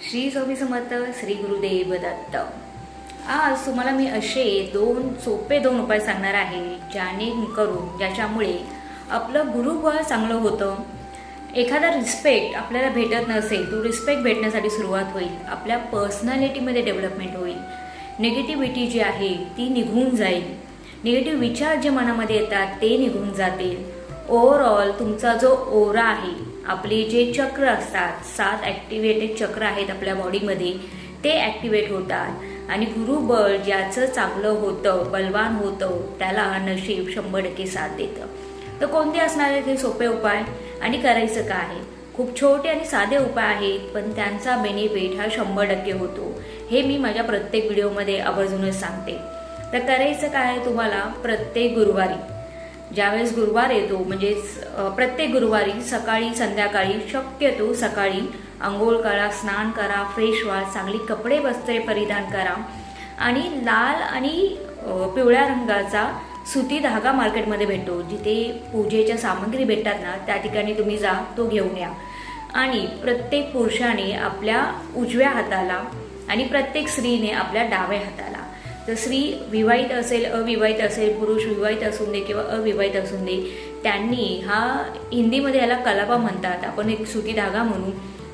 श्री स्वामी समर्थ. श्री गुरुदेव दत्त. आज तुम्हाला मी असे सोपे दोन उपाय सांगणार आहे ज्याच्यामुळे आपलं गुरुबळ चांगलं होतं. एखादा रिस्पेक्ट आपल्याला भेटत नसेल, तो रिस्पेक्ट भेटण्यासाठी सुरुवात होईल. आपल्या पर्सनॅलिटीमध्ये डेव्हलपमेंट होईल. निगेटिव्हिटी जी आहे ती निघून जाईल. निगेटिव्ह विचार जे मनामध्ये येतात ते निघून जातील. ओव्हरऑल तुमचा जो ओरा आहे, आपले जे चक्र असतात, 7 ॲक्टिवेटेड चक्र आहेत आपल्या बॉडीमध्ये, ते ॲक्टिवेट होतात. आणि गुरुबळ ज्याचं चांगलं होतं, बलवान होतं, त्याला नशीब 100% साथ देतं. तर कोणते असणार आहेत हे सोपे उपाय आणि करायचं काय आहे? खूप छोटे आणि साधे उपाय आहेत, पण त्यांचा बेनिफिट हा 100% होतो. हे मी माझ्या प्रत्येक व्हिडिओमध्ये आवर्जूनच सांगते. तर करायचं काय आहे तुम्हाला? प्रत्येक गुरुवारी, ज्यावेळेस गुरुवार येतो म्हणजेच प्रत्येक गुरुवारी सकाळी संध्याकाळी, शक्यतो सकाळी अंघोळ करा, स्नान करा, फ्रेश व्हा, चांगली कपडे वस्त्रे परिधान करा आणि लाल आणि पिवळ्या रंगाचा सुती धागा मार्केटमध्ये भेटतो. जिथे पूजेच्या सामग्री भेटतात ना, त्या ठिकाणी तुम्ही जा, तो घेऊन या. आणि प्रत्येक पुरुषाने आपल्या उजव्या हाताला आणि प्रत्येक स्त्रीने आपल्या डाव्या हाताला, तर स्त्री विवाहित असेल, अविवाहित असेल, पुरुष विवाहित असून दे किंवा अविवाहित असून दे, त्यांनी हा हिंदीमध्ये याला कलापा म्हणतात, आपण एक सुती धागा म्हणू.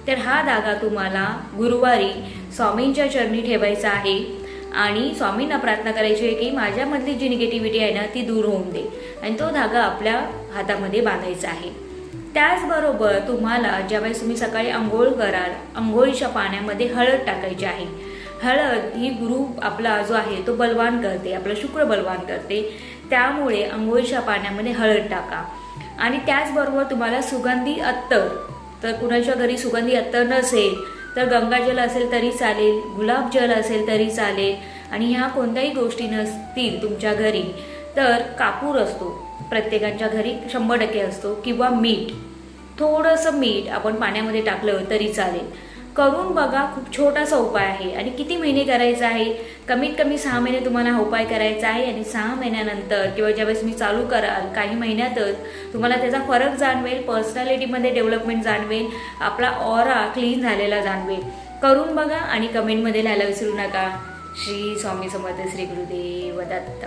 तर हा धागा तुम्हाला गुरुवारी स्वामींच्या चरणी ठेवायचा आहे आणि स्वामींना प्रार्थना करायची आहे की माझ्यामधली जी निगेटिव्हिटी आहे ना ती दूर होऊन दे, आणि तो धागा आपल्या हातामध्ये बांधायचा आहे. त्याचबरोबर तुम्हाला ज्यावेळेस तुम्ही सकाळी अंघोळ कराल, अंघोळीच्या पाण्यामध्ये हळद टाकायची आहे. हळद ही गुरु आपला जो आहे तो बलवान करते, आपला शुक्र बलवान करते. त्यामुळे अंघोळीच्या पाण्यामध्ये हळद टाका. आणि त्याचबरोबर तुम्हाला सुगंधी अत्तर, तर कुणाच्या घरी सुगंधी अत्तर नसेल तर गंगाजल असेल तरी चालेल, गुलाबजल असेल तरी चालेल. आणि ह्या कोणत्याही गोष्टी नसतील तुमच्या घरी तर कापूर असतो, प्रत्येकाच्या घरी 100% असतो, किंवा मीठ, थोडंसं मीठ आपण पाण्यामध्ये टाकलं तरी चालेल. करून बघा. खूप छोटासा उपाय आहे. आणि किती महिने करायचा आहे? कमीत कमी 6 महिने तुम्हाला हा उपाय करायचा आहे. आणि 6 महिन्यानंतर किंवा ज्यावेळेस मी चालू कराल, काही महिन्यातच तुम्हाला त्याचा फरक जाणवेल. पर्सनॅलिटीमध्ये डेव्हलपमेंट जाणवेल. आपला ऑरा क्लीन झालेला जाणवेल. करून बघा आणि कमेंटमध्ये लिहायला विसरू नका. श्री स्वामी समर्थ. श्री गुरुदेव दत्त.